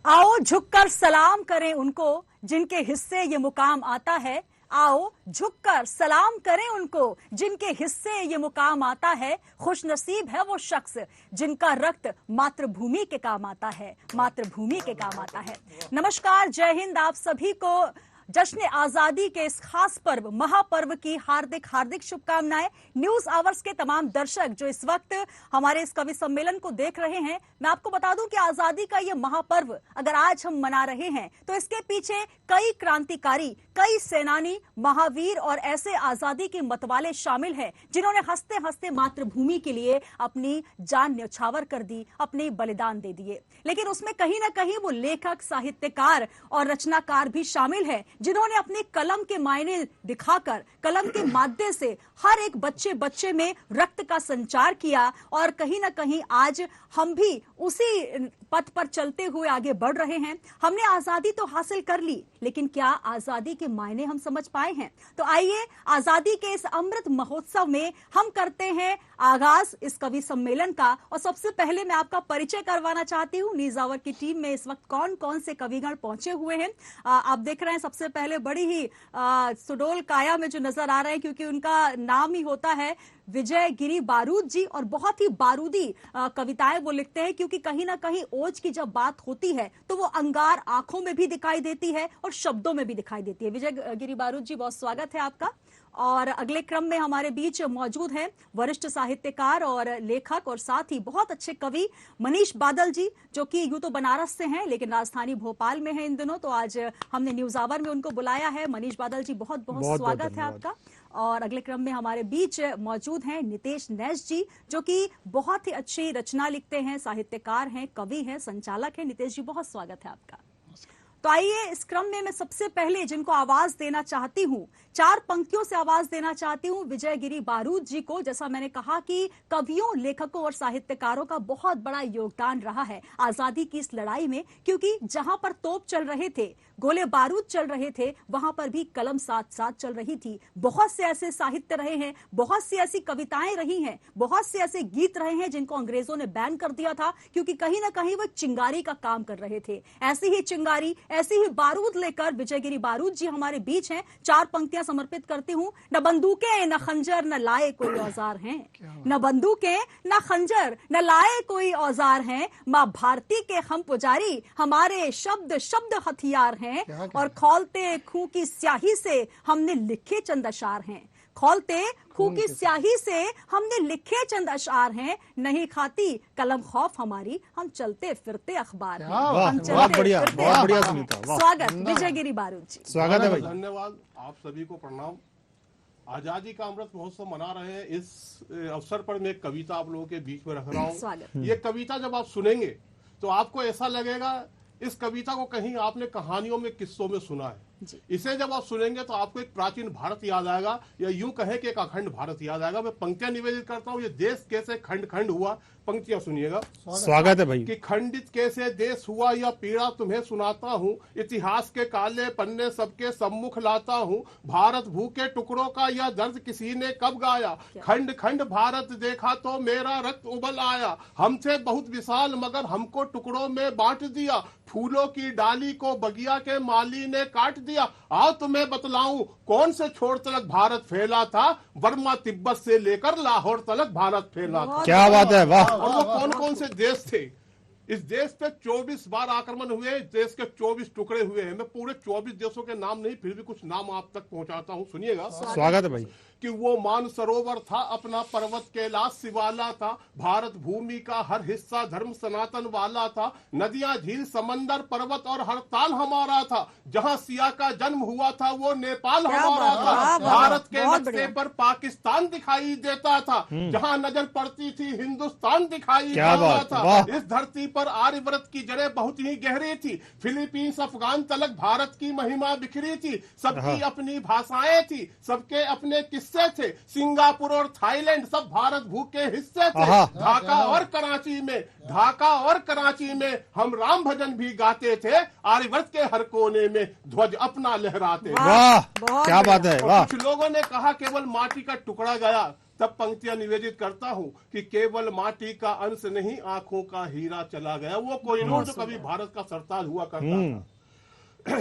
आओ झुककर सलाम करें उनको जिनके हिस्से ये मुकाम आता है। आओ झुककर सलाम करें उनको जिनके हिस्से ये मुकाम आता है। खुश नसीब है वो शख्स जिनका रक्त मातृभूमि के काम आता है, मातृभूमि के काम आता है। नमस्कार, जय हिंद। आप सभी को जश्न आजादी के इस खास पर्व, महापर्व की हार्दिक हार्दिक शुभकामनाएं। न्यूज आवर्स के तमाम दर्शक जो इस वक्त हमारे इस कवि सम्मेलन को देख रहे हैं, मैं आपको बता दूं कि आजादी का ये महापर्व अगर आज हम मना रहे हैं तो इसके पीछे कई क्रांतिकारी, कई सेनानी, महावीर और ऐसे आजादी के मतवाले शामिल हैं जिन्होंने हंसते हंसते मातृभूमि के लिए अपनी जान न्यौछावर कर दी, अपने बलिदान दे दिए। लेकिन उसमें कहीं ना कहीं वो लेखक, साहित्यकार और रचनाकार भी शामिल है जिन्होंने अपने कलम के मायने दिखाकर, कलम के माध्यम से हर एक बच्चे बच्चे में रक्त का संचार किया। और कहीं ना कहीं आज हम भी उसी पथ पर चलते हुए आगे बढ़ रहे हैं। हमने आजादी तो हासिल कर ली, लेकिन क्या आजादी के मायने हम समझ पाए हैं? तो आइए आजादी के इस अमृत महोत्सव में हम करते हैं आगाज इस कवि सम्मेलन का। और सबसे पहले मैं आपका परिचय करवाना चाहती हूँ। न्यूज आवर की टीम में इस वक्त कौन कौन से कविगण पहुंचे हुए हैं आप देख रहे हैं। सबसे पहले बड़ी ही सुडोल काया में जो नजर आ रहे हैं, क्योंकि उनका नाम ही होता है विजय गिरी बारूद जी, और बहुत ही बारूदी कविताएं वो लिखते हैं, क्योंकि कहीं ना कहीं ओज की जब बात होती है तो वो अंगार आंखों में भी दिखाई देती है और शब्दों में भी दिखाई देती है। विजय गिरी बारूद जी, बहुत स्वागत है आपका। और अगले क्रम में हमारे बीच मौजूद हैं वरिष्ठ साहित्यकार और लेखक और साथ ही बहुत अच्छे कवि मनीष बादल जी, जो कि यूं तो बनारस से हैं लेकिन राजधानी भोपाल में हैं इन दिनों। तो आज हमने न्यूज आवर में उनको बुलाया है। मनीष बादल जी, बहुत बहुत स्वागत है आपका। और अगले क्रम में हमारे बीच मौजूद हैं नितेश नैश जी, जो कि बहुत ही अच्छी रचना लिखते हैं, साहित्यकार हैं, कवि हैं, संचालक हैं। नितेश जी, बहुत स्वागत है आपका। तो आइए इस क्रम में मैं सबसे पहले जिनको आवाज देना चाहती हूँ, चार पंक्तियों से आवाज देना चाहती हूँ विजय गिरी बारूद जी को। जैसा मैंने कहा कि कवियों, लेखकों और साहित्यकारों का बहुत बड़ा योगदान रहा है आजादी की इस लड़ाई में, क्योंकि जहां पर तोप चल रहे थे, गोले बारूद चल रहे थे, वहां पर भी कलम साथ साथ चल रही थी। बहुत से ऐसे साहित्य रहे हैं, बहुत सी ऐसी कविताएं रही हैं, बहुत से ऐसे गीत रहे हैं जिनको अंग्रेजों ने बैन कर दिया था, क्योंकि कहीं ना कहीं वो चिंगारी का काम कर रहे थे। ऐसी ही चिंगारी, ऐसी ही बारूद लेकर विजय गिरी बारूद जी हमारे बीच हैं। चार पंक्तियां समर्पित करती हूं। न बंदूकें न खंजर न लाए कोई औजार हैं, न बंदूकें न खंजर न लाए कोई औजार हैं, मां भारती के हम पुजारी, हमारे शब्द शब्द हथियार हैं। और खौलते खूं की स्याही से हमने लिखे चंद अशार हैं, खौलते खूं की स्याही से हमने लिखे चंद अशार हैं, नहीं खाती कलम खौफ हमारी, हम चलते फिरते अखबार हैं। हम बहुत बढ़िया, बहुत बढ़िया सुनीता। स्वागत विजय गिरी बारूद जी। स्वागत है भाई। धन्यवाद। आप सभी को प्रणाम। आजादी का अमृत महोत्सव मना रहे हैं, इस अवसर पर मैं एक कविता आप लोगों के बीच में रख रहा हूँ। ये कविता जब आप सुनेंगे तो आपको ऐसा लगेगा इस कविता को कहीं आपने कहानियों में, किस्सों में सुना है। इसे जब आप सुनेंगे तो आपको एक प्राचीन भारत याद आएगा, या यूं कहें कि एक अखंड भारत याद आएगा। मैं पंक्तियां निवेदित करता हूं। ये देश कैसे खंड खंड हुआ, पंक्तियां सुनिएगा। स्वागत है भाई। कि खंडित कैसे देश हुआ, यह पीड़ा तुम्हें सुनाता हूँ, इतिहास के काले पन्ने सबके सम्मुख लाता हूँ, भारत भू के टुकड़ों का यह दर्द किसी ने कब गाया, खंड खंड भारत देखा तो मेरा रक्त उबल आया, हमसे बहुत विशाल मगर हमको टुकड़ों में बांट दिया, फूलों की डाली को बगिया के माली ने काट दिया। आओ तुम्हें बतलाऊं कौन से छोर तलक भारत फैला था, बर्मा तिब्बत से लेकर लाहौर तलक भारत फैला था। क्या बात है, वाह। और वो कौन कौन से देश थे? इस देश पे 24 बार आक्रमण हुए, इस देश के 24 टुकड़े हुए हैं। मैं पूरे 24 देशों के नाम नहीं, फिर भी कुछ नाम आप तक पहुंचाता हूं, सुनिएगा। स्वागत है भाई। कि वो मानसरोवर था, अपना पर्वत कैलाश शिवाला था, भारत भूमि का हर हिस्सा धर्म सनातन वाला था, नदियां झील समंदर पर्वत और हड़ताल हमारा था, जहां सिया का जन्म हुआ था वो नेपाल हमारा था, भारत के नक्शे पर पाकिस्तान दिखाई देता था, जहां नजर पड़ती थी हिंदुस्तान दिखाई देता था। इस धरती पर आर्यव्रत की जड़ें बहुत ही गहरी थी, फिलीपींस अफगान तलक भारत की महिमा बिखरी थी, सबकी अपनी भाषाएं थी, सबके अपने किस्से थे, सिंगापुर और थाईलैंड सब भारत भू के हिस्से थे। ढाका और कराची में हम राम भजन भी गाते थे, आर्यव्रत के हर कोने में ध्वज अपना लहराते। वाह, क्या बात है, वाह। कुछ लोगों ने कहा केवल माटी का टुकड़ा गया, तब पंक्तियां निवेदित करता हूं कि केवल माटी का अंश नहीं, आंखों का हीरा चला गया। वो कोहिनूर जो कभी भारत का सरताज हुआ करता था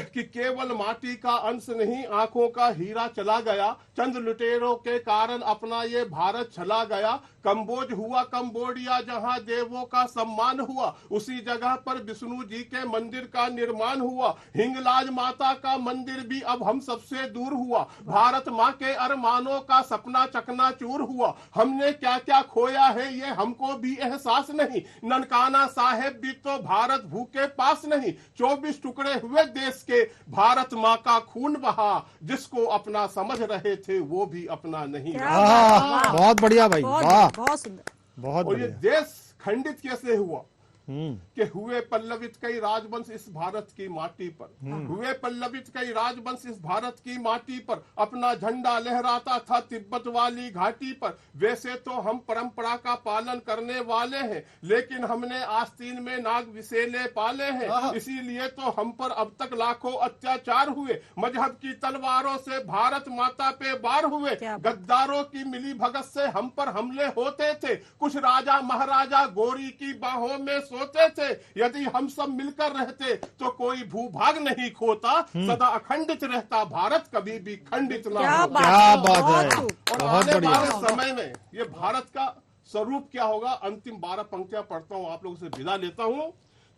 कि केवल माटी का अंश नहीं, आंखों का हीरा चला गया। चंद लुटेरों के कारण अपना ये भारत चला गया। कंबोज हुआ कंबोडिया, जहां देवों का सम्मान हुआ, उसी जगह पर विष्णु जी के मंदिर का निर्माण हुआ। हिंगलाज माता का मंदिर भी अब हम सबसे दूर हुआ। भारत माँ के अरमानों का सपना चकनाचूर हुआ। हमने क्या क्या खोया है ये हमको भी एहसास नहीं। ननकाना साहेब भी तो भारत भू के पास नहीं। 24 टुकड़े हुए देश के, भारत माँ का खून बहा। जिसको अपना समझ रहे थे वो भी अपना नहीं रहा। बहुत बढ़िया भाई, वाह, बहुत सुंदर। बहुत और ये बढ़िया। देश खंडित कैसे हुआ कि हुए पल्लवित कई राजवंश इस भारत की माटी पर, हुए पल्लवित कई राजवंश इस भारत की माटी पर। अपना झंडा लहराता था तिब्बत वाली घाटी पर। वैसे तो हम परंपरा का पालन करने वाले हैं, लेकिन हमने आस्तीन में नाग विसेले पाले हैं। इसीलिए तो हम पर अब तक लाखों अत्याचार हुए। मजहब की तलवारों से भारत माता पे वार हुए। गद्दारों की मिली भगत से हम पर हमले होते थे। कुछ राजा महाराजा गोरी की बाहों में सोते थे। यदि हम सब मिलकर रहते तो कोई भूभाग नहीं खोता। सदा अखंडित रहता भारत, कभी भी खंडित ना होता। क्या बात है, और बहुत आने बढ़िया। वाले समय में ये भारत का स्वरूप क्या होगा, अंतिम 12 पंक्तियां पढ़ता हूं, आप लोगों से विदा लेता हूं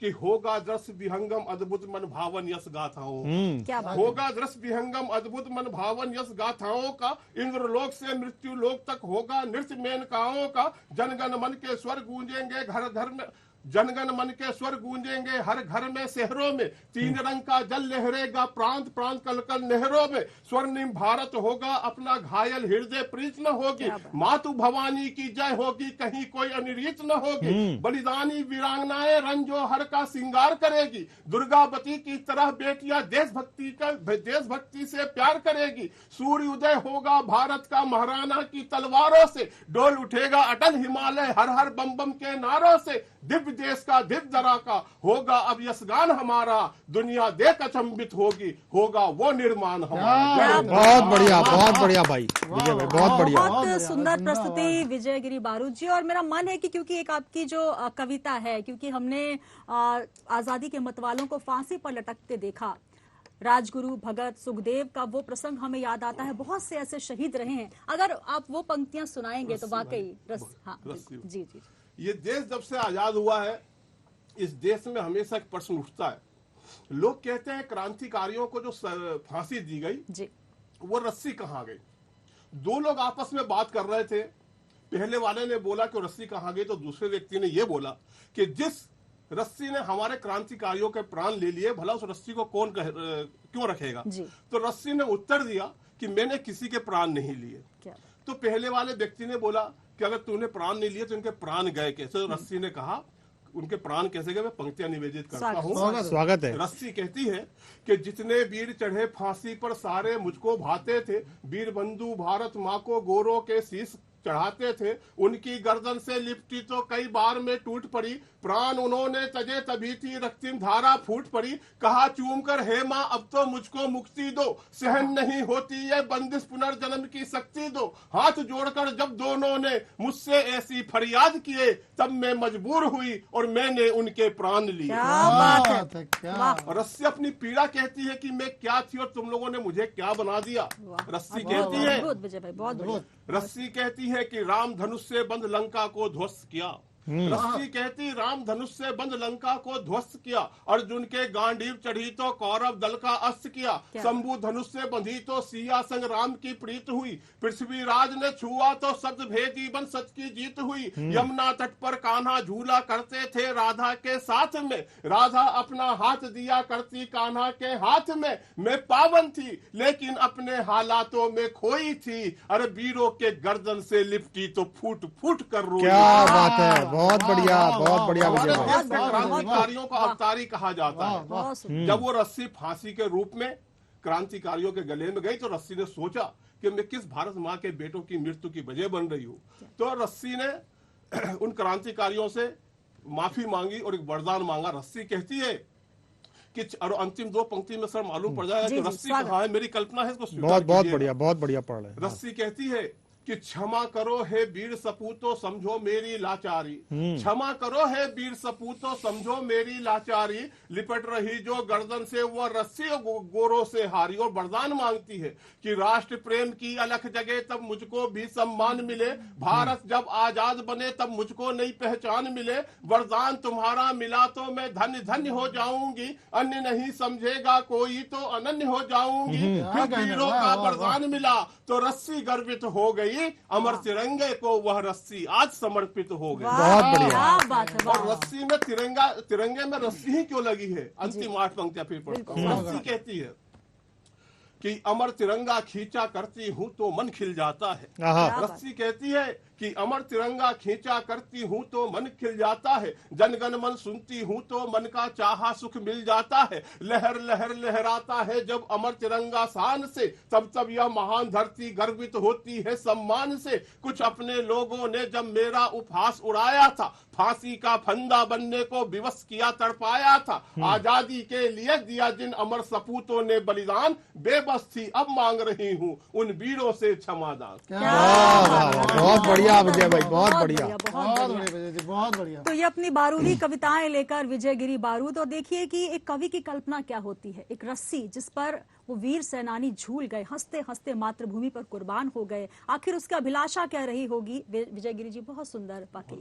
कि होगा दृश विहंगम अद्भुत मन भावन यश गाथाओं। होगा दृश विहंगम अद्भुत मन भावन यश गाथाओं का। इंद्रलोक से मृत्यु लोक तक होगा नृत्य मेनकाओं का। जनगण मन के स्वर गूंजेंगे घर घर में, जनगण मन के स्वर गूंजेंगे हर घर में शहरों में। 3 रंग का जल लहरेगा प्रांत प्रांत कलकल नहरों में। स्वर्णिम भारत होगा अपना घायल हृदय प्रीत न होगी। मातु भवानी की जय होगी कहीं कोई अनिरीत न होगी। बलिदानी वीरांगनाएं रंजो हर का श्रृंगार करेगी। दुर्गावती की तरह बेटियां देशभक्ति से प्यार करेगी। सूर्य उदय होगा भारत का महाराणा की तलवारों से। डोल उठेगा अटल हिमालय हर हर बम बम के नारों से। दिव्य देश का दिव्य दरा का होगा अब यशगान हमारा। दुनिया देख अचंभित होगी, होगा वो निर्माण हमारा। बहुत बढ़िया, बहुत बढ़िया भाई विजय भाई, बहुत बढ़िया। बहुत सुंदर प्रस्तुति विजय गिरी बारूद जी। और मेरा मन है कि क्योंकि एक आपकी जो कविता है, क्योंकि हमने आजादी के मतवालों को फांसी पर लटकते देखा, राजगुरु भगत सुखदेव का वो प्रसंग हमें याद आता है। बहुत से ऐसे शहीद रहे हैं। अगर आप वो पंक्तियां सुनाएंगे तो वाकई हाँ जी जी। ये देश जब से आजाद हुआ है, इस देश में हमेशा एक प्रश्न उठता है। लोग कहते हैं क्रांतिकारियों को जो फांसी दी गई जी, वो रस्सी कहाँ गई। 2 लोग आपस में बात कर रहे थे। पहले वाले ने बोला कि रस्सी कहाँ गई, तो दूसरे व्यक्ति ने ये बोला कि जिस रस्सी ने हमारे क्रांतिकारियों के प्राण ले लिए, भला उस रस्सी को कौन क्यों रखेगा। तो रस्सी ने उत्तर दिया कि मैंने किसी के प्राण नहीं लिए। तो पहले वाले व्यक्ति ने बोला कि अगर तूने प्राण नहीं लिए तो इनके प्राण गए कैसे। तो रस्सी ने कहा उनके प्राण कैसे गए, मैं पंक्तियां निवेदित करता हूँ। स्वागत है। रस्सी कहती है कि जितने वीर चढ़े फांसी पर सारे मुझको भाते थे। वीर बंधु भारत माँ को गोरों के शीश चढ़ाते थे। उनकी गर्दन से लिपटी तो कई बार में टूट पड़ी। प्राण उन्होंने तजे तभी थी रक्तिम धारा फूट पड़ी। कहा चूम कर हे माँ अब तो मुझको मुक्ति दो। सहन नहीं होती ये बंदिश पुनर्जन्म की शक्ति दो। हाथ जोड़कर जब दोनों ने मुझसे ऐसी फरियाद किए, तब मैं मजबूर हुई और मैंने उनके प्राण लिए। रस्सी अपनी पीड़ा कहती है कि मैं क्या थी और तुम लोगों ने मुझे क्या बना दिया। रस्सी कहती है, रस्सी कहती है कि राम धनुष से बंद लंका को ध्वस्त किया। रस्सी कहती राम धनुष से बंद लंका को ध्वस्त किया। अर्जुन के गांडीव चढ़ी तो कौरव दल का अस्त किया। शंभु धनुष से बंधी तो सिया संग राम की प्रीत हुई। पृथ्वी राज ने छुआ तो शब्द भेदी बन सच की जीत हुई। यमुना तट पर कान्हा झूला करते थे राधा के साथ में। राधा अपना हाथ दिया करती कान्हा के हाथ में। मैं पावन थी लेकिन अपने हालातों में खोई थी। अरे वीरों के गर्दन से लिपटी तो फूट फूट कर रोई। क्या बात है, बहुत बढ़िया, बहुत बढ़िया विजय भाई। क्रांतिकारियों को अवतारी कहा जाता है। जब वो रस्सी फांसी के रूप में क्रांतिकारियों के गले में गई तो रस्सी ने सोचा कि मैं किस भारत माँ के बेटों की मृत्यु की वजह बन रही हूँ। तो रस्सी ने उन क्रांतिकारियों से माफी मांगी और एक वरदान मांगा। रस्सी कहती है कि और अंतिम 2 पंक्ति में सर मालूम पड़ जाएगा कि रस्सी कहाँ है। मेरी कल्पना है इसको। बहुत बढ़िया, बहुत बढ़िया पढ़ रहे हैं। रस्सी कहती है कि क्षमा करो हे वीर सपूतो समझो मेरी लाचारी, क्षमा करो हे वीर सपूतो समझो मेरी लाचारी, लिपट रही जो गर्दन से वह रस्सी गोरों से हारी। और वरदान मांगती है कि राष्ट्र प्रेम की अलख जगे तब मुझको भी सम्मान मिले, भारत जब आजाद बने तब मुझको नई पहचान मिले, वरदान तुम्हारा मिला तो मैं धन्य धन्य हो जाऊंगी, अन्य नहीं समझेगा कोई तो अनन्य हो जाऊंगी। फिर वीरों का वरदान मिला तो रस्सी गर्वित हो गई, अमर तिरंगे को वह रस्सी आज समर्पित हो गई। बहुत बढ़िया। क्या बात है, और वाह। रस्सी में तिरंगे में रस्सी ही क्यों लगी है? अंतिम 8 पंक्तियां फिर पढ़ता हूं। रस्सी कहती है कि अमर तिरंगा खींचा करती हूं तो मन खिल जाता है। रस्सी कहती है कि अमर तिरंगा खींचा करती हूं तो मन खिल जाता है, जनगण मन सुनती हूं तो मन का चाहा सुख मिल जाता है, लहर लहर लहराता है जब अमर तिरंगा शान से, तब तब यह महान धरती गर्वित होती है सम्मान से। कुछ अपने लोगों ने जब मेरा उपहास उड़ाया था, फांसी का फंदा बनने को विवश किया तड़पाया था, आजादी के लिए दिया जिन अमर सपूतों ने बलिदान, बेबस थी अब मांग रही हूँ उन वीरों से क्षमादान। बहुत बढ़िया विजय भाई, बहुत बढ़िया। बहुत बढ़िया। तो ये अपनी बारूदी कविताएं लेकर विजयगिरी बारूद। और देखिए कि एक कवि की कल्पना क्या होती है, एक रस्सी जिस पर वो वीर सेनानी झूल गए, हंसते हंसते मातृभूमि पर कुर्बान हो गए, आखिर उसकी अभिलाषा क्या रही होगी। विजयगिरी जी बहुत सुंदर बाकी।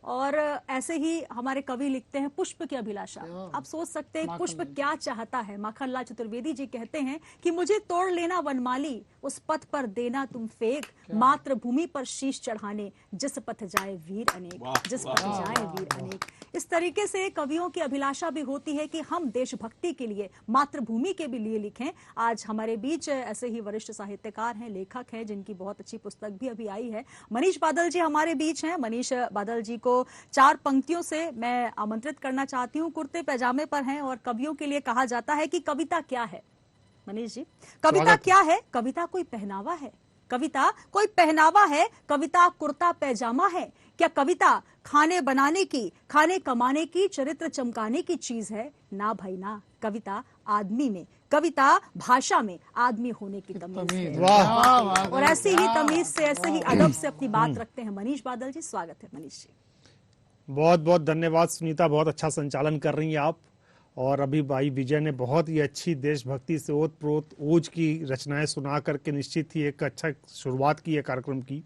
और ऐसे ही हमारे कवि लिखते हैं पुष्प की अभिलाषा। आप सोच सकते हैं पुष्प क्या चाहता है। माखनलाल चतुर्वेदी जी कहते हैं कि मुझे तोड़ लेना वनमाली, उस पथ पर देना तुम फेंक, मातृभूमि पर शीश चढ़ाने जिस पथ जाए वीर अनेक, जिस पथ जाए वीर अनेक। इस तरीके से कवियों की अभिलाषा भी होती है कि हम देशभक्ति के लिए, मातृभूमि के भी लिए लिखें। आज हमारे बीच ऐसे ही वरिष्ठ साहित्यकार हैं, लेखक हैं, जिनकी बहुत अच्छी पुस्तक भी अभी आई है। मनीष बादल जी हमारे बीच हैं। मनीष बादल जी को 4 पंक्तियों से मैं आमंत्रित करना चाहती हूँ। कुर्ते पैजामे पर हैं और कवियों के लिए कहा जाता है कि कविता क्या है। मनीष जी, कविता क्या है? कविता कोई पहनावा है? कविता कोई पहनावा है? कविता कुर्ता पैजामा है? क्या कविता खाने बनाने की, खाने कमाने की, चरित्र चमकाने की चीज है? ना भाई ना। कविता आदमी में, कविता भाषा में आदमी होने की तमीज है। और ऐसी ही तमीज से, ऐसे ही अदब से अपनी बात रखते हैं मनीष बादल जी। स्वागत है मनीष जी। बहुत बहुत धन्यवाद सुनीता, बहुत अच्छा संचालन कर रही हैं आप। और अभी भाई विजय ने बहुत ही अच्छी देशभक्ति से ओत प्रोत ओज की रचनाएं सुना करके निश्चित ही एक अच्छा शुरुआत की है कार्यक्रम की।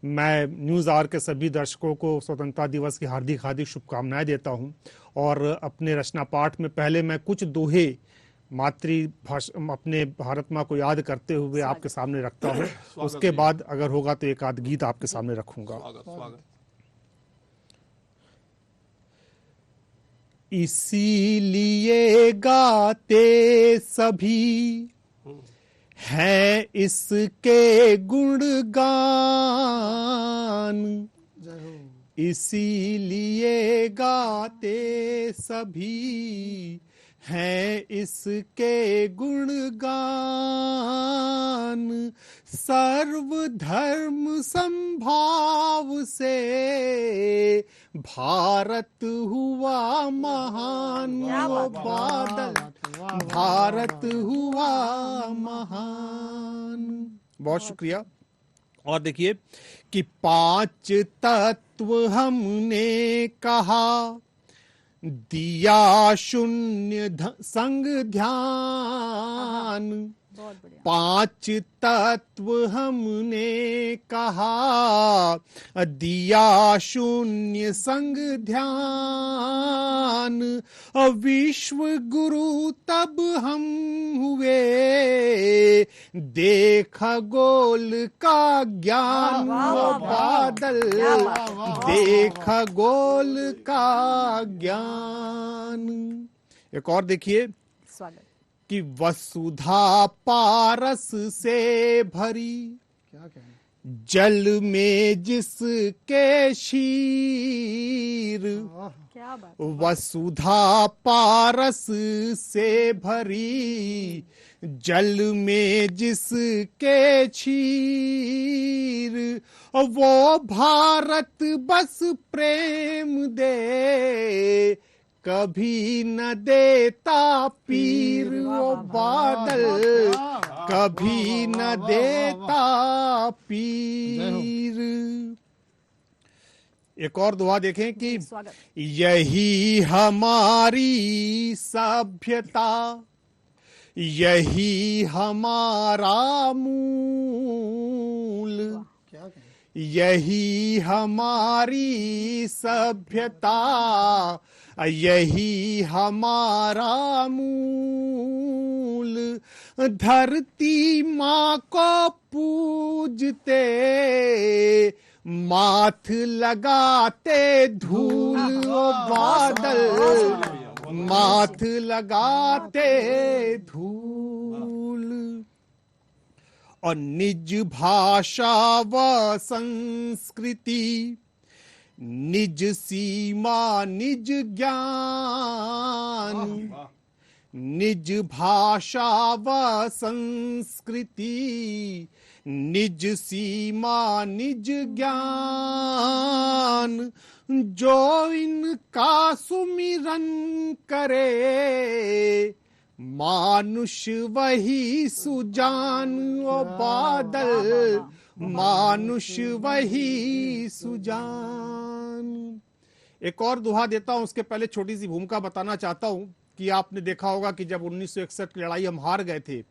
मैं न्यूज़ आवर के सभी दर्शकों को स्वतंत्रता दिवस की हार्दिक हार्दिक शुभकामनाएं देता हूं। और अपने रचना पाठ में पहले मैं कुछ दोहे मातृभाषा अपने भारत माँ को याद करते हुए आपके सामने रखता हूँ। उसके बाद अगर होगा तो एक आध गीत आपके सामने रखूंगा। इसीलिए गाते सभी हैं इसके गुणगान, इसीलिए गाते सभी हैं इसके गुणगान, सर्वधर्म संभाव से भारत हुआ महान। वो बादल भारत हुआ महान। बहुत शुक्रिया। और देखिए कि 5 तत्व हमने कहा, दिया शून्य संग ध्यान। 5 तत्व हमने कहा, दिया शून्य संग ध्यान। विश्व गुरु तब हम हुए, देखा गोल का ज्ञान। वो बादल देखा गोल का ज्ञान। एक और देखिए कि वसुधा पारस से भरी, क्या कहें, जल में जिसके शीर। क्या बात। वसुधा पारस से भरी, जल में जिसके क्षीर। वो भारत बस प्रेम दे, कभी न देता पीर वो बादल, कभी न देता पीर। एक और दुआ देखें कि स्वागत। यही हमारी सभ्यता, यही हमारा मूल, क्या कहें? यही हमारी सभ्यता, यही हमारा मूल। धरती माँ को पूजते, माथ लगाते धूल वो बादल, माथ लगाते धूल। और निज भाषा व संस्कृति, निज सीमा निज ज्ञान, निज भाषा व संस्कृति, निज सीमा निज ज्ञान। जो इनका सुमिरन करे, मानुष वही सुजान वो बादल, मानुष वही सुजान। एक और दुआ देता हूं, उसके पहले छोटी सी भूमिका बताना चाहता हूं कि आपने देखा होगा कि जब 1961 की लड़ाई हम हार गए थे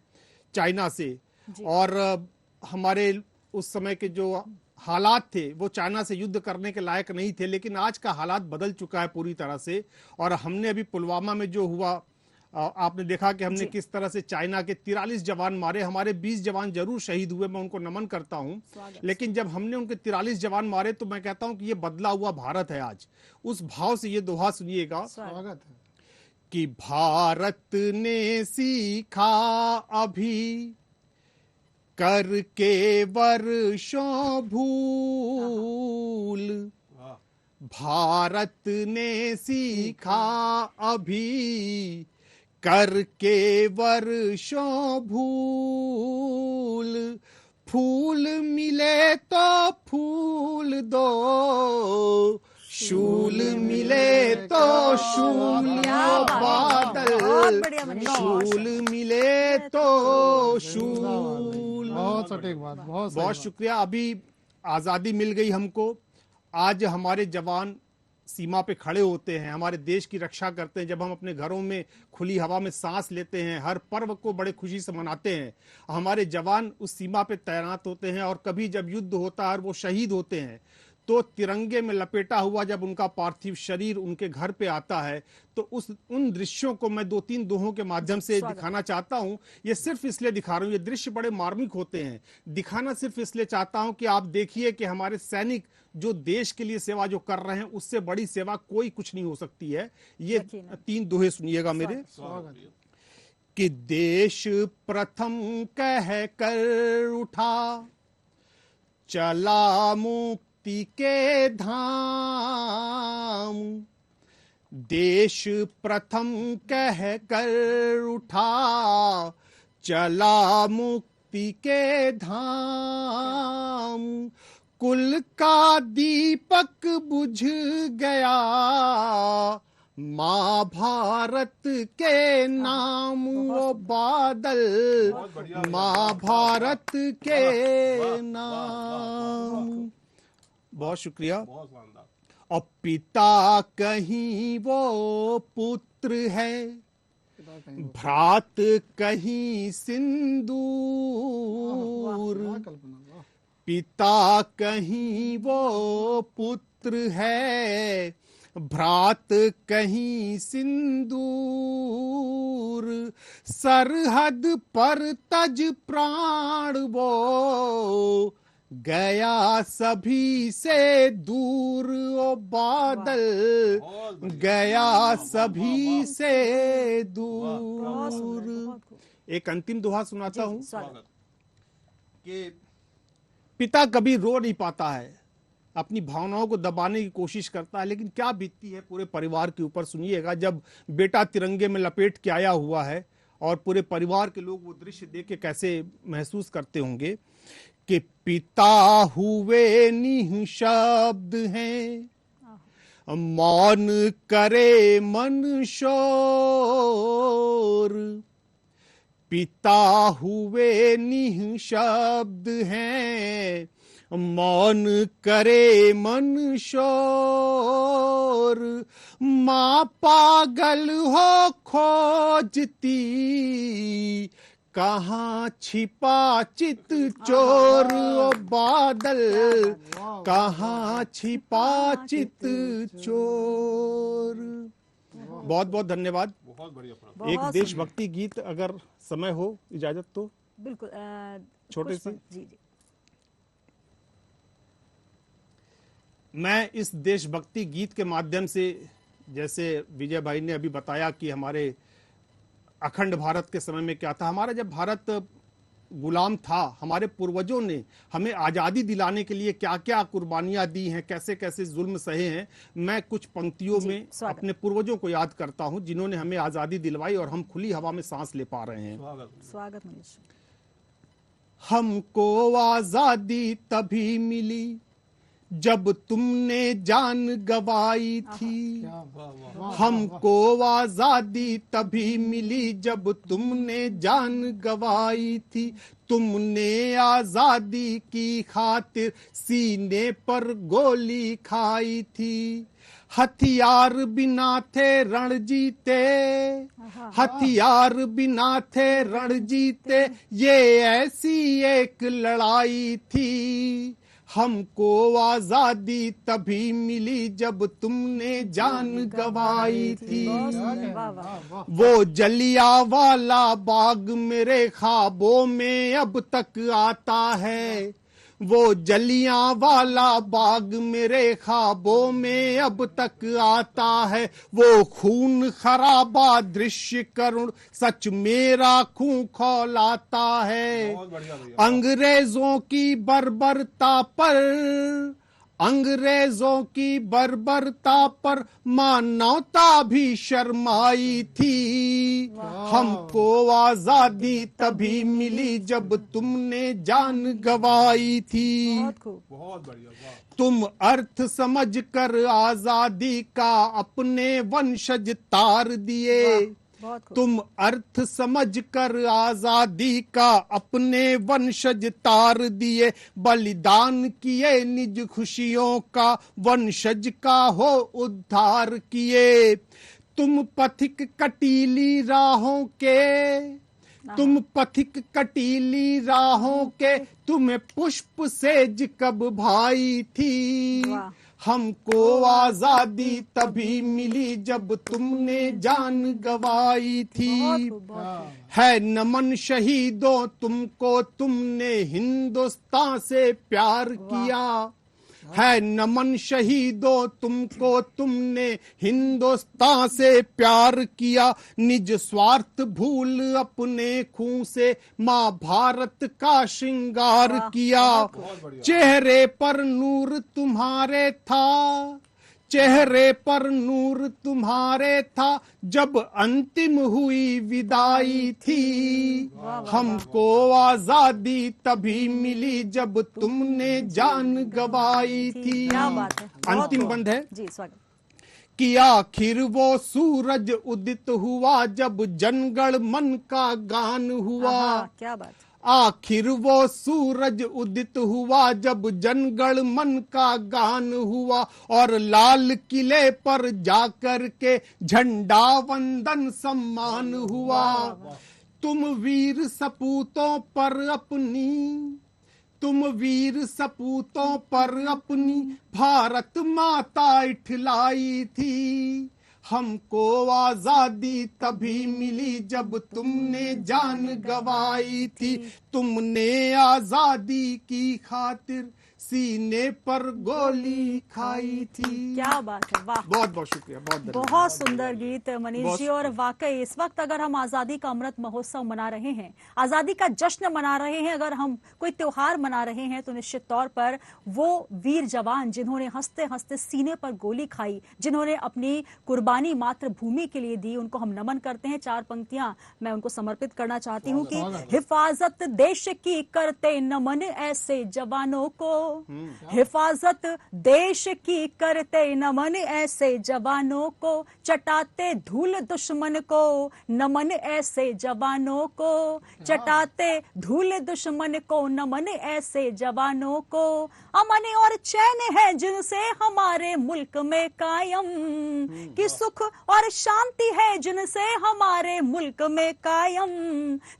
चाइना से, और हमारे उस समय के जो हालात थे वो चाइना से युद्ध करने के लायक नहीं थे, लेकिन आज का हालात बदल चुका है पूरी तरह से। और हमने अभी पुलवामा में जो हुआ, आपने देखा कि हमने किस तरह से चाइना के 43 जवान मारे। हमारे 20 जवान जरूर शहीद हुए, मैं उनको नमन करता हूं, लेकिन जब हमने उनके 43 जवान मारे तो मैं कहता हूं कि ये बदला हुआ भारत है आज। उस भाव से ये दोहा सुनिएगा स्वागत है। कि भारत ने सीखा अभी करके वर्षों भूल, भारत ने सीखा अभी करके वर्षों भूल। फूल मिले तो फूल दो, शूल मिले तो शूल वो बादल, शूल मिले तो शूल। बहुत सटीक बात, बहुत शुक्रिया। अभी आजादी मिल गई हमको, आज हमारे जवान सीमा पे खड़े होते हैं, हमारे देश की रक्षा करते हैं। जब हम अपने घरों में खुली हवा में सांस लेते हैं, हर पर्व को बड़े खुशी से मनाते हैं, हमारे जवान उस सीमा पे तैनात होते हैं। और कभी जब युद्ध होता है और वो शहीद होते हैं, तो तिरंगे में लपेटा हुआ जब उनका पार्थिव शरीर उनके घर पे आता है, तो उन दृश्यों को मैं 2-3 दोहों के माध्यम से दिखाना चाहता हूं। ये सिर्फ इसलिए दिखा रहा हूं, ये दृश्य बड़े मार्मिक होते हैं। दिखाना सिर्फ इसलिए चाहता हूं कि आप देखिए कि हमारे सैनिक जो देश के लिए सेवा जो कर रहे हैं, उससे बड़ी सेवा कोई कुछ नहीं हो सकती है। ये 3 दोहे सुनिएगा मेरे। कि देश प्रथम कह कर उठा, चला मुक्ति के धाम। देश प्रथम कह कर उठा, चला मुक्ति के धाम। कुल का दीपक बुझ गया, माँ भारत के नाम वो बादल, माँ भारत के नाम। बहुत शुक्रिया। और पिता कहीं वो पुत्र है, भ्रात कहीं सिंदूर। पिता कहीं वो पुत्र है, भ्रात कहीं सिंदूर। सरहद पर तज प्राण वो, गया सभी से दूर ओ बादल, गया सभी से दूर। एक अंतिम दोहा सुनाता हूं कि पिता कभी रो नहीं पाता है, अपनी भावनाओं को दबाने की कोशिश करता है, लेकिन क्या बीतती है पूरे परिवार के ऊपर सुनिएगा। जब बेटा तिरंगे में लपेट के आया हुआ है और पूरे परिवार के लोग वो दृश्य देख के कैसे महसूस करते होंगे कि पिता हुए निःशब्द हैं, मौन करे मन शोर, पिता हुए निःशब्द हैं, मौन करे मन शोर, माँ पागल हो खोजती, कहाँ छिपा चित चोर, ओ बादल कहाँ छिपा चित चोर। बहुत बहुत धन्यवाद। बहुत बढ़िया प्रश्न। एक बहुत देशभक्ति गीत अगर समय हो इजाजत तो बिल्कुल छोटे से। जी जी मैं इस देशभक्ति गीत के माध्यम से, जैसे विजय भाई ने अभी बताया कि हमारे अखंड भारत के समय में क्या था, हमारा जब भारत गुलाम था, हमारे पूर्वजों ने हमें आज़ादी दिलाने के लिए क्या क्या कुर्बानियां दी हैं, कैसे कैसे जुल्म सहे हैं। मैं कुछ पंक्तियों में अपने पूर्वजों को याद करता हूं जिन्होंने हमें आज़ादी दिलवाई और हम खुली हवा में सांस ले पा रहे हैं। स्वागत मनीष। हमको आज़ादी तभी मिली जब तुमने जान गवाई थी, हमको आजादी तभी मिली जब तुमने जान गवाई थी, तुमने आजादी की खातिर सीने पर गोली खाई थी, हथियार बिना थे रण जीते, हथियार बिना थे रण जीते, ये ऐसी एक लड़ाई थी, हमको आजादी तभी मिली जब तुमने जान गवाई थी। वो जलियांवाला बाग मेरे ख्वाबों में अब तक आता है, वो जलियांवाला बाग मेरे ख्वाबों में अब तक आता है, वो खून खराबा दृश्य करुण सच मेरा खून खौलाता है। अंग्रेजों की बर्बरता पर, अंग्रेजों की बर्बरता पर मानवता भी शर्माई थी, हमको आजादी तभी मिली जब तुमने जान गवाई थी। बहुत बढ़िया। तुम अर्थ समझकर आजादी का अपने वंशज तार दिए, तुम अर्थ समझकर आजादी का अपने वंशज तार दिए, बलिदान किए निज खुशियों का वंशज का हो उद्धार किए। तुम पथिक कटीली राहों के, तुम पथिक कटीली राहों के, तुम्हें पुष्प सेज कब भाई थी, हमको आजादी तभी मिली जब तुमने जान गवाई थी। है नमन शहीदों तुमको, तुमने हिंदुस्तान से प्यार किया, है नमन शहीदों तुमको, तुमने हिंदुस्तान से प्यार किया, निज स्वार्थ भूल अपने खून से माँ भारत का श्रृंगार किया। चेहरे पर नूर तुम्हारे था, चेहरे पर नूर तुम्हारे था, जब अंतिम हुई विदाई थी, हमको आजादी तभी मिली जब तुमने जान गवाई थी। अंतिम बंद है जी, स्वागत। कि आखिर वो सूरज उदित हुआ जब जनगण मन का गान हुआ, क्या बात। आखिर वो सूरज उदित हुआ जब जनगण मन का गान हुआ, और लाल किले पर जाकर के झंडा वंदन सम्मान हुआ। तुम वीर सपूतों पर अपनी, तुम वीर सपूतों पर अपनी भारत माता इठलाई थी, हमको आजादी तभी मिली जब तुमने जान गवाई थी, तुमने आजादी की खातिर सीने पर गोली खाई थी। क्या बात है, वाह। बहुत बहुत शुक्रिया, बहुत धन्यवाद। बहुत सुंदर गीत मनीष जी। और वाकई इस वक्त अगर हम आजादी का अमृत महोत्सव मना रहे हैं, आजादी का जश्न मना रहे हैं, अगर हम कोई त्योहार मना रहे हैं, तो निश्चित तौर पर वो वीर जवान जिन्होंने हंसते हंसते सीने पर गोली खाई, जिन्होंने अपनी कुर्बानी मातृभूमि के लिए दी, उनको हम नमन करते हैं। 4 पंक्तियां मैं उनको समर्पित करना चाहती हूँ कि हिफाजत देश की करते नमन ऐसे जवानों को, हिफाजत देश की करते नमन ऐसे जवानों को, चटाते धूल दुश्मन को नमन ऐसे जवानों को, चटाते धूल दुश्मन को नमन ऐसे जवानों को। अमन और चैन है जिनसे हमारे मुल्क में कायम, कि सुख और शांति है जिनसे हमारे मुल्क में कायम।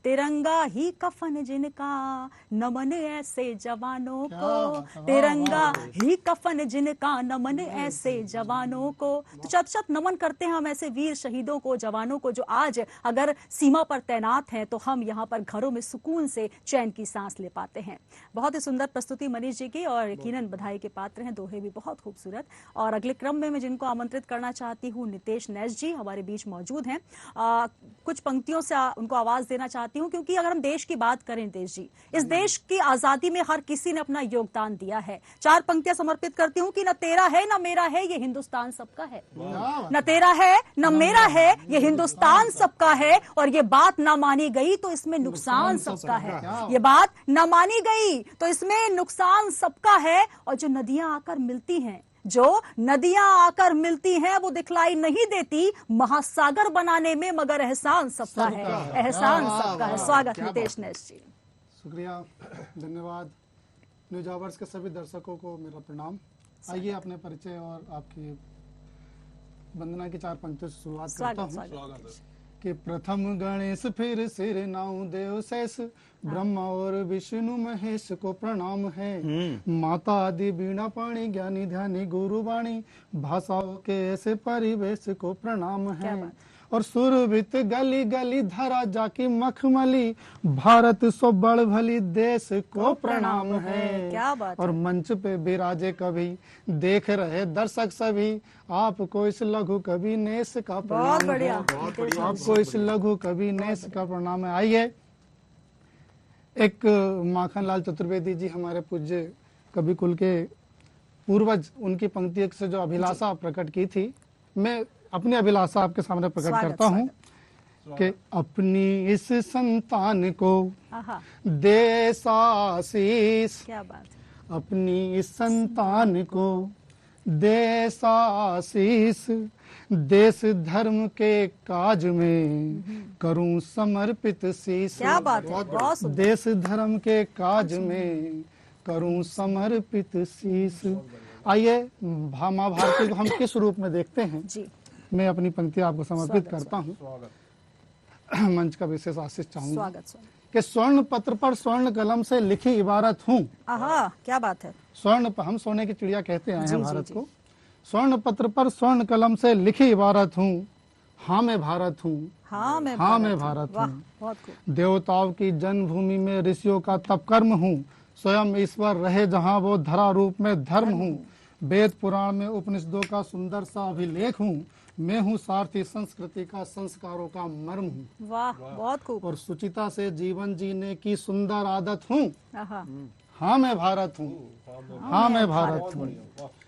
तिरंगा ही कफन जिनका नमन ऐसे जवानों को, तिरंगा ही कफन जिनका नमन ऐसे जवानों को। तो शत नमन करते हैं हम ऐसे वीर शहीदों को, जवानों को, जो आज अगर सीमा पर तैनात हैं तो हम यहाँ पर घरों में सुकून से चैन की सांस ले पाते हैं। बहुत ही सुंदर प्रस्तुति मनीष जी की, और यकीनन बधाई के पात्र हैं, दोहे भी बहुत खूबसूरत। और अगले क्रम में मैं जिनको आमंत्रित करना चाहती हूँ, नितेश नैश जी हमारे बीच मौजूद हैं। कुछ पंक्तियों से उनको आवाज देना चाहती हूँ, क्योंकि अगर हम देश की बात करें नितेश जी, इस देश की आजादी में हर किसी ने अपना योगदान दिया है। 4 पंक्तियां समर्पित करती हूँ कि न तेरा है न मेरा है, ये हिंदुस्तान सबका है। न तेरा है न मेरा है, ये हिंदुस्तान सबका है। और ये बात ना मानी गई तो इसमें नुकसान सबका है। ये बात ना मानी गई तो इसमें नुकसान सबका है। और जो नदियां आकर मिलती हैं, जो नदियां आकर मिलती हैं, वो दिखलाई नहीं देती महासागर बनाने में, मगर एहसान सबका है, एहसान सबका है। स्वागत नितेश नैश जी। शुक्रिया, धन्यवाद। न्यूज आवर्स के सभी दर्शकों को मेरा प्रणाम। आइए अपने परिचय और आपकी वंदना की 4 पंक्तियों से शुरुआत करता हूँ कि प्रथम गणेश फिर सिर नाउ देव शेष, ब्रह्मा और विष्णु महेश को प्रणाम है। माता आदि बीणा पाणी ज्ञानी ध्यानी गुरु वाणी, भाषाओं के ऐसे परिवेश को प्रणाम है। और सुरभित गली गली धरा जाकी मखमली, भारत सो बड़ भली देश को प्रणाम है। क्या बात। और मंच पे विराजे कभी देख रहे दर्शक सभी, आपको इस लघु कवि नेस का प्रणाम। बहुत बढ़िया, आपको इस लघु कवि नेस का प्रणाम है। आइए, एक माखनलाल चतुर्वेदी जी हमारे पूज्य कवि कुल के पूर्वज, उनकी पंक्ति से जो अभिलाषा प्रकट की थी, मैं अपनी अभिलाषा आपके सामने प्रकट करता हूँ कि अपनी इस संतान को देश आशीष। क्या बात। अपनी इस संतान को देश आशीष, देश धर्म के काज में करूं समर्पित शीश। क्या बात है, बहुत सुंदर। देश धर्म के काज में करूं समर्पित शीश। आइए, महाभारती को हम किस रूप में देखते हैं जी। मैं अपनी पंक्ति आपको समर्पित करता हूँ। मंच का विशेष आशीष चाहूंगा कि स्वर्ण पत्र पर स्वर्ण कलम से लिखी इबारत हूँ। क्या बात है। स्वर्ण, हम सोने की चिड़िया कहते आए हैं भारत को। स्वर्ण पत्र पर स्वर्ण कलम से लिखी इबारत हूँ, हाँ मैं भारत हूँ, हाँ मैं भारत हूँ। देवताओं की जन्मभूमि में ऋषियों का तप कर्म हूँ, स्वयं ईश्वर रहे जहाँ वो धरा रूप में धर्म हूँ। वेद पुराण में उपनिषदों का सुंदर सा अभिलेख हूँ, मैं हूँ सारथी संस्कृति का संस्कारों का मर्म हूँ। वाह, बहुत खूब। और सुचिता से जीवन जीने की सुंदर आदत हूँ, हाँ मैं भारत हूँ, हाँ मैं भारत हूँ।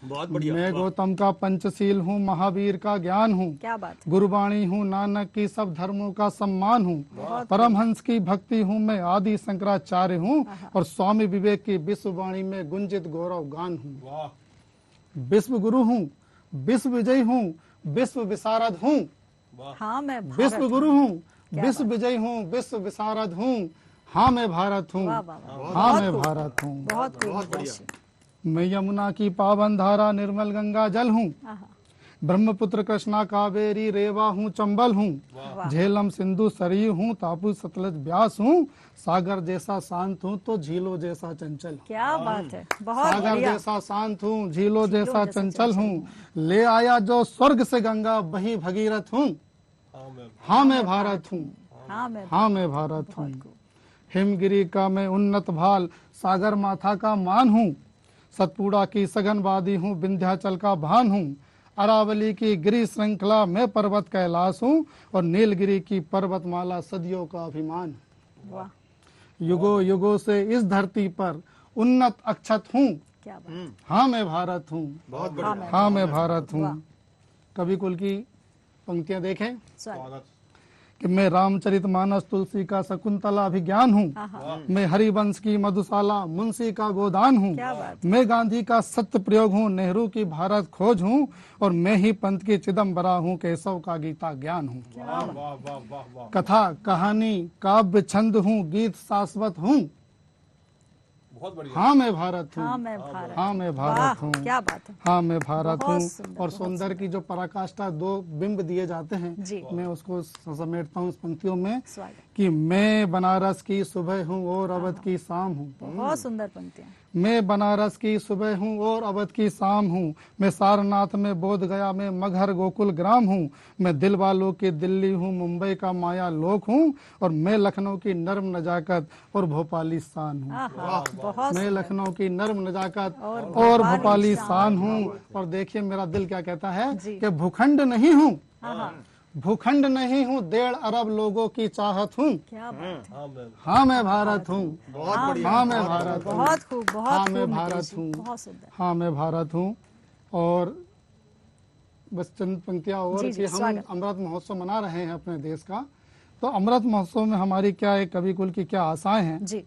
बहुत बढ़िया। मैं गौतम का पंचशील हूँ, महावीर का ज्ञान हूँ, क्या बात। गुरुवाणी हूँ, नानक की सब धर्मों का सम्मान हूँ, परमहंस की भक्ति हूँ, मैं आदि शंकराचार्य हूँ, और स्वामी विवेक की विश्ववाणी में गुंजित गौरव गान हूँ। विश्व गुरु हूँ, विश्व विजयी हूँ, विश्व विशारद हूँ, हाँ मैं विश्व गुरु हूँ, विश्व विजयी हूँ, विश्व विशारद हूँ, हाँ मैं भारत हूँ, हाँ मैं भारत हूँ। बहुत बढ़िया। मैं यमुना की पावन धारा निर्मल गंगा जल हूँ, ब्रह्मपुत्र कृष्णा कावेरी रेवा हूँ, चंबल हूँ, झेलम सिंधु सरयू हूँ, तापू सतलज ब्यास हूँ, सागर जैसा शांत हूँ तो झीलों जैसा चंचल। क्या बात है, बहुत सागर जैसा शांत हूँ, झीलों जैसा चंचल हूँ, ले आया जो स्वर्ग से गंगा वही भगीरथ हूँ, हाँ मैं भारत हूँ, हाँ मैं भारत हूँ। हिमगिरी का मैं उन्नत भाल, सागर माथा का मान हूँ, सतपुड़ा की सघनवादी हूँ, विंध्याचल का भान हूँ, अरावली की गिरी श्रृंखला में पर्वत कैलाश हूँ, और नीलगिरी की पर्वतमाला सदियों का अभिमान। युगों युगों से इस धरती पर उन्नत अक्षत हूँ, हाँ मैं भारत हूँ, हाँ मैं भारत हूँ। कवि कुल की पंक्तियां देखें कि मैं रामचरितमानस तुलसी का शकुंतला अभिज्ञान हूँ, मैं हरिवंश की मधुशाला मुंशी का गोदान हूँ, मैं गांधी का सत्य प्रयोग हूँ, नेहरू की भारत खोज हूँ, और मैं ही पंत की चिदम्बरा हूँ, केशव का गीता ज्ञान हूँ। कथा कहानी काव्य छंद हूँ, गीत शाश्वत हूँ। बहुत बढ़िया। हाँ मैं भारत हूँ, हाँ मैं भारत, हाँ मैं भारत हूँ, क्या बात है। हाँ मैं भारत हूँ। सुंदर, और सौंदर्य की जो पराकाष्ठा दो बिंब दिए जाते हैं, मैं उसको समेटता हूँ इस पंक्तियों में कि मैं बनारस की सुबह हूँ और अवध की शाम हूँ। बहुत सुंदर पंक्तियां। मैं बनारस की सुबह हूँ और अवध की शाम हूँ, मैं सारनाथ में बोध गया में मगहर गोकुल ग्राम हूँ, मैं दिल वालों की दिल्ली हूँ, मुंबई का माया लोक हूँ, और मैं लखनऊ की नर्म नजाकत और भोपाली शान हूँ। मैं लखनऊ की नर्म नजाकत और भोपाली शान हूँ। और देखिए मेरा दिल क्या कहता है कि भूखंड नहीं हूँ, भूखंड नहीं हूँ, 1.5 अरब लोगों की चाहत हूँ। क्या बात है। हाँ मैं भारत हूँ, बहुत बढ़िया। हाँ मैं भारत हूँ, बहुत खूब, बहुत हाँ खूब मैं नितेश भारत जी, हूँ, बहुत सुंदर। हाँ मैं भारत हूँ। और बस चंद पंक्तियाँ और जी, कि हम स्वागत। अमृत महोत्सव मना रहे हैं अपने देश का, तो अमृत महोत्सव में हमारी क्या है, कवि कुल की क्या आशाएं हैं, जी,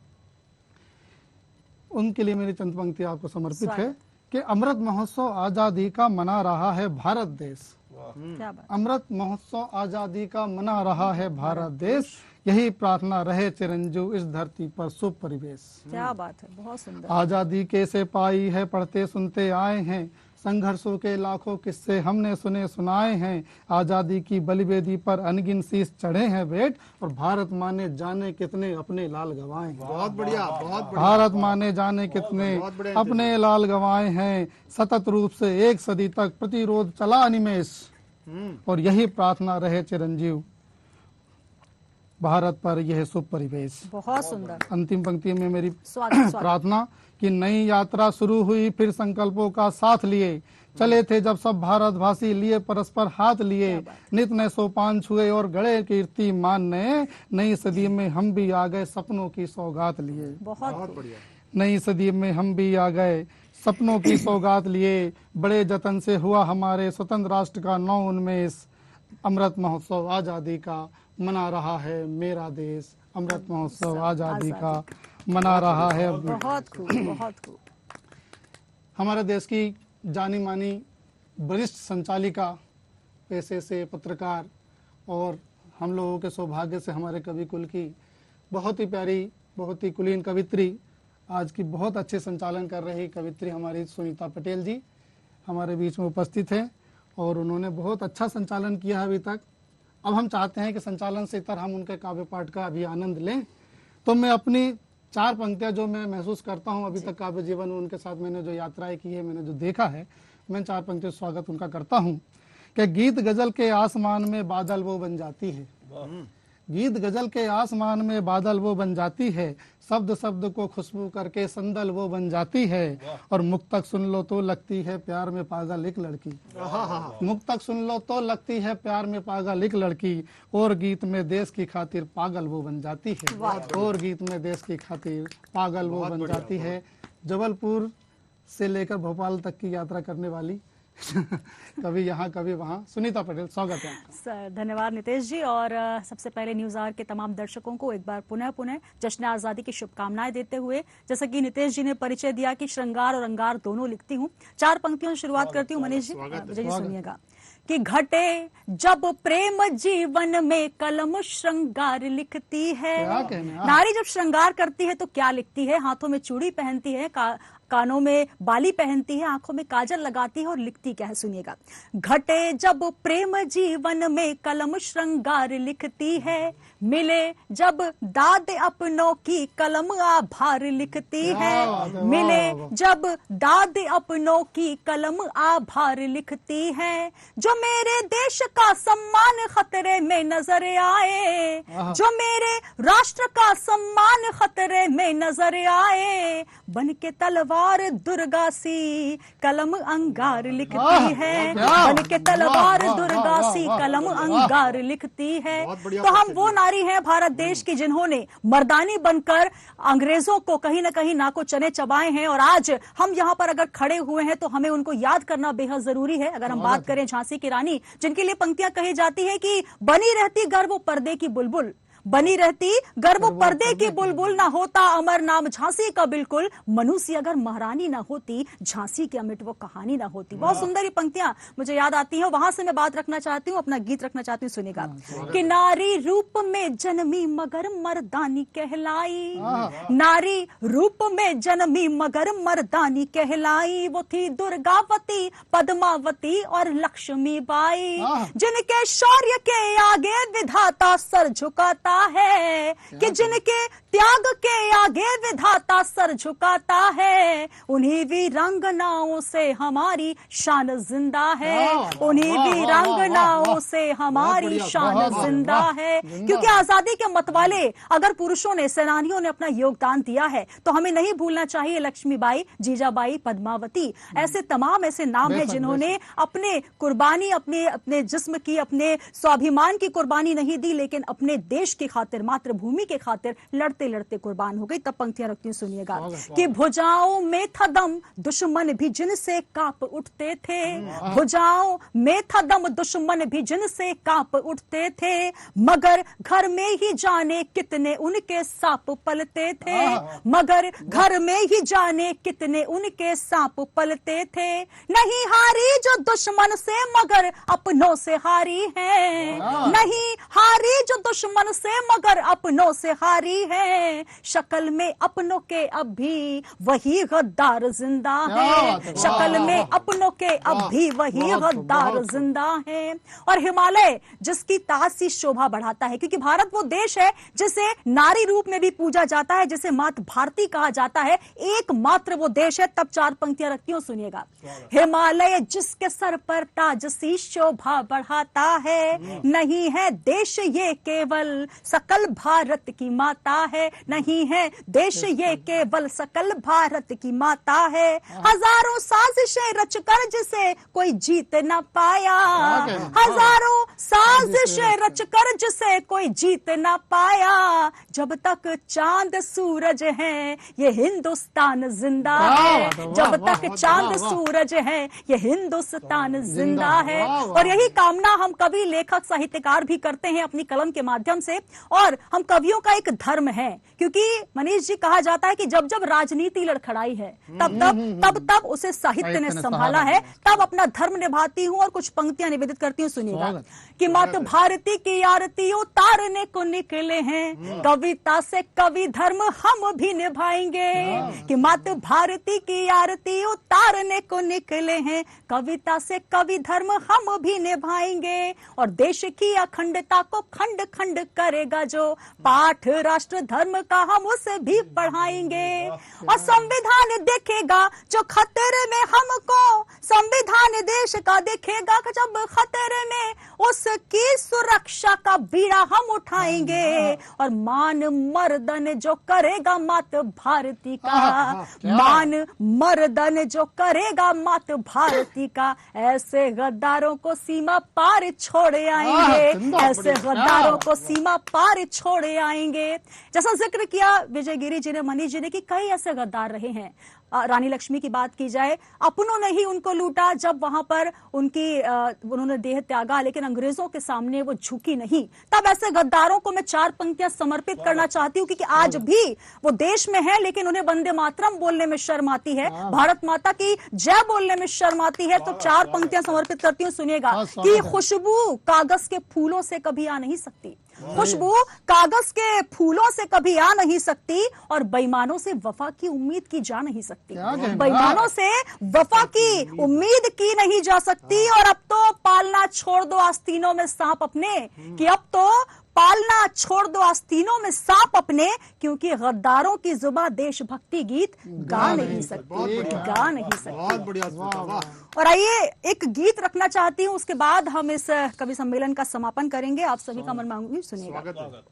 उनके लिए मेरी चंद पंक्तियाँ आपको समर्पित है कि अमृत महोत्सव आजादी का मना रहा है भारत देश। क्या बात। अमृत महोत्सव आजादी का मना रहा है भारत देश, यही प्रार्थना रहे चिरंजीव इस धरती पर शुभ परिवेश। क्या बात है, बहुत सुंदर। आजादी कैसे पाई है पढ़ते सुनते आए हैं, संघर्षों के लाखों किस्से हमने सुने सुनाए हैं, आजादी की बलिवेदी पर अनगिन शीश चढ़े हैं बेट, और भारत माँ ने जाने कितने अपने लाल गवाए। बहुत बढ़िया, बहुत बढ़िया। भारत माँ ने जाने कितने अपने लाल गवाए हैं, सतत रूप से 1 सदी तक प्रतिरोध चला अनिमेष, और यही प्रार्थना रहे चिरंजीव भारत पर यह शुभ परिवेश। बहुत सुंदर। अंतिम पंक्ति में मेरी स्वागत। प्रार्थना कि नई यात्रा शुरू हुई फिर संकल्पों का साथ लिए, चले थे जब सब भारतवासी लिए परस्पर हाथ लिए, नित नए सोपान छुए और गड़े कीर्ति मानने, नई सदी में हम भी आ गए सपनों की सौगात लिए। बहुत बढ़िया। नई सदी में हम भी आ गए सपनों की सौगात लिए, बड़े जतन से हुआ हमारे स्वतंत्र राष्ट्र का नौ उन्मेष, अमृत महोत्सव आजादी का मना रहा है मेरा देश, अमृत महोत्सव आजादी का मना रहा है। बहुत खूब, बहुत खूब। हमारे देश की जानी मानी वरिष्ठ संचालिका, पेशे से पत्रकार, और हम लोगों के सौभाग्य से हमारे कवि कुल की बहुत ही प्यारी, बहुत ही कुलीन कवित्री, आज की बहुत अच्छे संचालन कर रही कवित्री हमारी सुनीता पटेल जी हमारे बीच में उपस्थित है, और उन्होंने बहुत अच्छा संचालन किया है अभी तक। अब हम चाहते हैं कि संचालन से इतर हम उनके काव्य पाठ का अभी आनंद लें, तो मैं अपनी 4 पंक्तियां जो मैं महसूस करता हूं अभी तक काव्य जीवन में उनके साथ मैंने जो यात्राएं की है, मैंने जो देखा है, मैं 4 पंक्तियों स्वागत उनका करता हूं कि गीत गजल के आसमान में बादल वो बन जाती है, गीत गजल के आसमान में बादल वो बन जाती है, शब्द शब्द को खुशबू करके संदल वो बन जाती है, और मुक्तक सुन लो तो लगती है प्यार में पागल एक लड़की, मुक्तक सुन लो तो लगती है प्यार में पागल एक लड़की, और गीत में देश की खातिर पागल वो बन जाती है, और गीत में देश की खातिर पागल वो बन जाती है। जबलपुर से लेकर भोपाल तक की यात्रा करने वाली कभी यहाँ कभी वहाँ, सुनीता पटेल, स्वागत है सर। धन्यवाद नितेश जी। और सबसे पहले न्यूज आवर के तमाम दर्शकों को एक बार पुनः जश्न आजादी की शुभकामनाएं देते हुए, जैसा कि नितेश जी ने परिचय दिया कि श्रृंगार और अंगार दोनों लिखती हूँ, 4 पंक्तियों से शुरुआत करती हूँ। मनीष जी, विजय जी सुनिएगा कि घटे जब प्रेम जीवन में कलम श्रृंगार लिखती है। नारी जब श्रृंगार करती है तो क्या लिखती है? हाथों में चूड़ी पहनती है, कानों में बाली पहनती है, आंखों में काजल लगाती है, और लिखती क्या है सुनिएगा। घटे जब प्रेम जीवन में कलम श्रृंगार लिखती है, मिले जब दाद अपनों की कलम आभार लिखती है, मिले जब दाद अपनों की कलम आभार लिखती है, जो मेरे देश का सम्मान खतरे में नजर आए, जो मेरे राष्ट्र का सम्मान खतरे में नजर आए, बन के तलवार दुर्गा सी कलम अंगार लिखती है, बन के तलवार दुर्गा सी कलम अंगार लिखती है। तो हम वो नारी नारी हैं भारत देश की जिन्होंने मर्दानी बनकर अंग्रेजों को कहीं ना कहीं नाको चने चबाए हैं, और आज हम यहां पर अगर खड़े हुए हैं तो हमें उनको याद करना बेहद जरूरी है। अगर हम बात करें झांसी की रानी, जिनके लिए पंक्तियां कही जाती है कि बनी रहती गर्व पर्दे की बुलबुल, बनी रहती गर्व पर्दे की बुलबुल, ना होता अमर नाम झांसी का बिल्कुल, मनुष्य अगर महारानी ना होती झांसी की अमिट वो कहानी ना होती। बहुत सुंदर ये पंक्तियां मुझे याद आती हैं, वहां से मैं बात रखना चाहती हूँ, अपना गीत रखना चाहती हूँ, सुनिएगा। कि नारी रूप में जन्मी मगर मर्दानी कहलाई, नारी रूप में जन्मी मगर मर्दानी कहलाई, वो थी दुर्गावती, पद्मावती और लक्ष्मी बाई, जिनके शौर्य के आगे विधाता सर झुकाता है, कि जिनके त्याग के आगे विधाता सर झुकाता है, उन्हीं वीरांगनाओं से हमारी शान जिंदा है, उन्हीं वीरांगनाओं से हमारी शान जिंदा है। क्योंकि आजादी के मतवाले अगर पुरुषों ने, सेनानियों ने अपना योगदान दिया है तो हमें नहीं भूलना चाहिए लक्ष्मीबाई, जीजाबाई, पद्मावती, ऐसे तमाम ऐसे नाम हैं जिन्होंने अपने कुर्बानी, अपने जिस्म की, अपने स्वाभिमान की कुर्बानी नहीं दी, लेकिन अपने देश की खातिर, मातृभूमि के खातिर लड़ते लड़ते कुर्बान हो गई। तब पंक्तियां रखती हूं, सुनिएगा। कि भुजाओं में था दम दुश्मन भी जिनसे कांप उठते थे, भुजाओं में था दम दुश्मन भी जिनसे कांप उठते थे, मगर घर में ही जाने कितने उनके सांप पलते थे, मगर घर में ही जाने कितने उनके सांप पलते थे, नहीं हारी जो दुश्मन से मगर अपनों से हारी है, नहीं हारी जो दुश्मन से मगर अपनों से हारी है, शक्ल में अपनों के अब भी वही गद्दार जिंदा है, शक्ल में अपनों के अब भी वही गद्दार जिंदा है। और हिमालय जिसकी तासी शोभा बढ़ाता है, क्योंकि भारत वो देश है जिसे नारी रूप में भी पूजा जाता है, जिसे मात भारती कहा जाता है, एकमात्र वो देश है। तब चार पंक्तियां रखती हूं, सुनिएगा। हिमालय जिसके सर पर ताज सी शोभा बढ़ाता है, नहीं है देश ये केवल सकल भारत की माता है, नहीं है देश ये केवल सकल भारत की माता है, हजारों साजिशें रचकर जिसे कोई जीत न पाया, हजारों साजिशें रचकर जिसे कोई जीत न पाया, जब तक चांद सूरज है ये हिंदुस्तान जिंदा है, जब तक चांद सूरज है ये हिंदुस्तान जिंदा है। और यही कामना हम कवि, लेखक, साहित्यकार भी करते हैं अपनी कलम के माध्यम से। और हम कवियों का एक धर्म है, क्योंकि मनीष जी कहा जाता है कि जब जब राजनीति लड़खड़ाई है तब उसे साहित्य ने संभाला है, तब अपना धर्म निभाती हूं और कुछ पंक्तियां निवेदित करती हूं, सुनिएगा। कि मात भारती की आरती उतारने को निकले हैं, कविता से कवि धर्म हम भी निभाएंगे, कि मात भारती की आरती उतारने को निकले हैं, कविता से कवि धर्म हम भी निभाएंगे, और देश की अखंडता को खंड खंड करेगा जो पाठ राष्ट्र धर्म का हम उसे भी पढ़ाएंगे, और संविधान देखेगा जो खतरे में हमको, संविधान देश का देखेगा जब खतरे में, उसकी सुरक्षा का बीड़ा हम उठाएंगे, और मान मर्दन जो करेगा मात भारती का, मान मर्दन जो करेगा मात भारती का, ऐसे गद्दारों को सीमा पार छोड़ आएंगे, ऐसे गद्दारों को सीमा पार छोड़ आएंगे। जैसा जिक्र किया विजय गिरी जी ने, मनीष जी ने, कि कई ऐसे गद्दार रहे हैं। रानी लक्ष्मी की बात की जाए, अपनों ने ही उनको लूटा जब वहां पर उन्होंने देह त्यागा, लेकिन अंग्रेजों के सामने वो झुकी नहीं। तब ऐसे गद्दारों को मैं चार पंक्तियां समर्पित करना चाहती हूँ, क्योंकि आज भी वो देश में है लेकिन उन्हें वंदे मातरम बोलने में शर्म आती है, भारत माता की जय बोलने में शर्म आती है। तो चार पंक्तियां समर्पित करती हूँ, सुनिएगा। कि खुशबू कागज के फूलों से कभी आ नहीं सकती, खुशबू कागज के फूलों से कभी आ नहीं सकती, और बेईमानों से वफा की उम्मीद की जा नहीं सकती, बेईमानों से वफा की उम्मीद की नहीं जा सकती। और अब तो पालना छोड़ दो आस्तीनों में सांप अपने, कि अब तो पालना छोड़ दो आस्तीनों में सांप अपने, क्योंकि गद्दारों की जुबां देशभक्ति गीत गा नहीं सकती, गा नहीं सकती। और आइए एक गीत रखना चाहती हूं, उसके बाद हम इस कवि सम्मेलन का समापन करेंगे। आप सभी का मन मांगूंगी, सुनिएगा।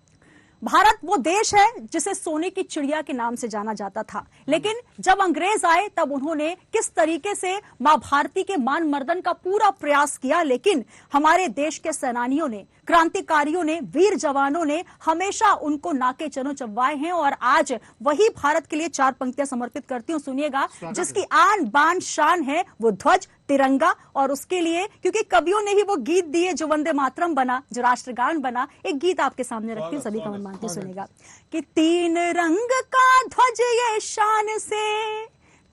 भारत वो देश है जिसे सोने की चिड़िया के नाम से जाना जाता था, लेकिन जब अंग्रेज आए तब उन्होंने किस तरीके से मां भारती के मान मर्दन का पूरा प्रयास किया, लेकिन हमारे देश के सेनानियों ने, क्रांतिकारियों ने, वीर जवानों ने हमेशा उनको नाके चनो चबवाए हैं। और आज वही भारत के लिए 4 पंक्तियां समर्पित करती हूं, सुनिएगा, जिसकी आन बान शान है वो ध्वज तिरंगा। और उसके लिए क्योंकि कवियों ने ही वो गीत दिए जो वंदे मातरम बना, जो राष्ट्रगान बना, एक गीत आपके सामने रखती हूँ, सभी का मन मानते सुनेगा कि 3 रंग का ध्वज ये शान से,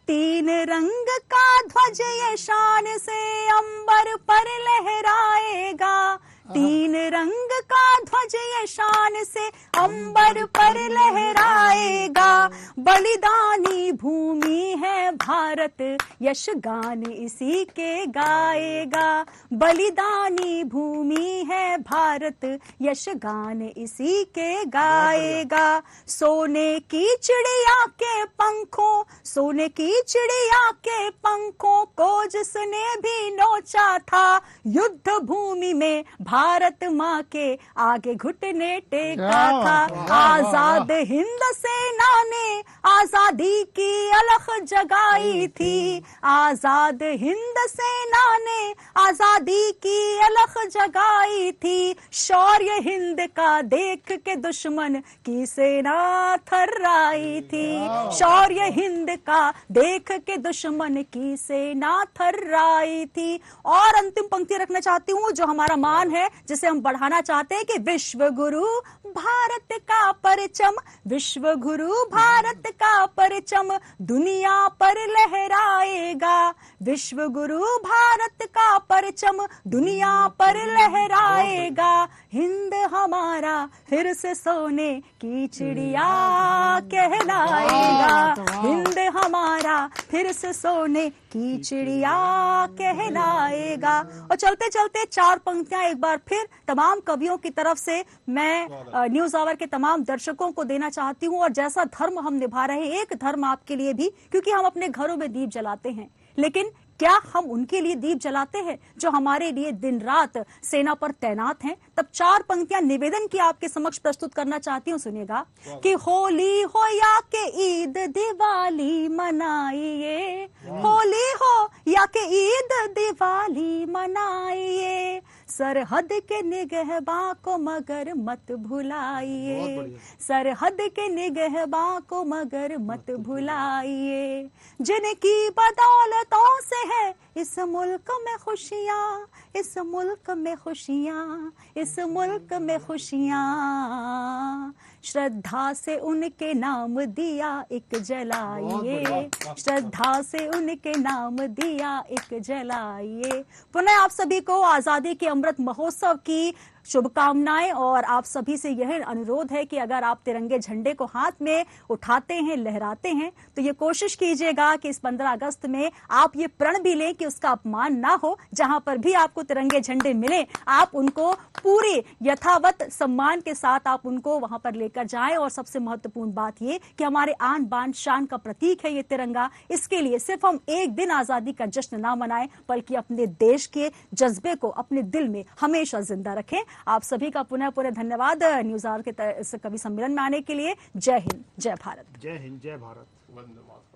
3 रंग का ध्वज ये शान से अंबर पर लहराएगा, 3 रंग का ध्वज ये शान से अंबर पर लहराएगा, बलिदानी भूमि है भारत यश गान इसी के गाएगा, बलिदानी भूमि है भारत यश गान इसी के गाएगा। सोने की चिड़िया के पंखों, सोने की चिड़िया के पंखों को जिसने भी नोचा था, युद्ध भूमि में भारत माँ के आगे घुटने टेका था। आजाद हिंद सेना ने आजादी की अलख जगाई थी, आजाद हिंद सेना ने आजादी की अलख जगाई थी, शौर्य हिंद का देख के दुश्मन की सेना थर्राई थी, शौर्य हिंद का देख के दुश्मन की सेना थर्राई थी। और अंतिम पंक्ति रखना चाहती हूँ जो हमारा मान है, जिसे हम बढ़ाना चाहते हैं कि विश्व गुरु भारत का परचम, विश्व गुरु भारत का परचम दुनिया पर लहराएगा, विश्व गुरु भारत का परचम दुनिया पर लहराएगा, हिंद हमारा फिर से सोने की चिड़िया कहलाएगा, हिंद हमारा फिर से सोने की चिड़िया कहलाएगा। और चलते चलते 4 पंक्तियां एक बार फिर तमाम कवियों की तरफ से मैं न्यूज आवर के तमाम दर्शकों को देना चाहती हूं। और जैसा धर्म हम निभा रहे हैं, एक धर्म आपके लिए भी, क्योंकि हम अपने घरों में दीप जलाते हैं, लेकिन क्या हम उनके लिए दीप जलाते हैं जो हमारे लिए दिन रात सेना पर तैनात हैं? तब 4 पंक्तियां निवेदन की आपके समक्ष प्रस्तुत करना चाहती हूँ, सुनिएगा कि होली हो या के ईद दिवाली मनाइए, होली हो या के ईद दिवाली मनाइए, सरहद के निगहबां को मगर मत भुलाइए, सरहद के निगहबां को मगर मत भुलाइए, जिनकी बदौलतों से है इस मुल्क में खुशियाँ, इस मुल्क में खुशियाँ, इस मुल्क में खुशियाँ, श्रद्धा से उनके नाम दिया एक जलाइए, श्रद्धा से उनके नाम दिया एक जलाइए। पुनः आप सभी को आजादी के अमृत महोत्सव की शुभकामनाएं। और आप सभी से यह अनुरोध है कि अगर आप तिरंगे झंडे को हाथ में उठाते हैं, लहराते हैं, तो ये कोशिश कीजिएगा कि इस 15 अगस्त में आप ये प्रण भी लें कि उसका अपमान ना हो। जहां पर भी आपको तिरंगे झंडे मिले, आप उनको पूरे यथावत सम्मान के साथ आप उनको वहां पर लेकर जाएं। और सबसे महत्वपूर्ण बात ये कि हमारे आन बान शान का प्रतीक है ये तिरंगा। इसके लिए सिर्फ हम एक दिन आजादी का जश्न ना मनाएं, बल्कि अपने देश के जज्बे को अपने दिल में हमेशा जिंदा रखें। आप सभी का पुनः धन्यवाद न्यूज आवर के कवि सम्मेलन में आने के लिए। जय हिंद, जय भारत। जय हिंद, जय भारत। वंदे मातरम।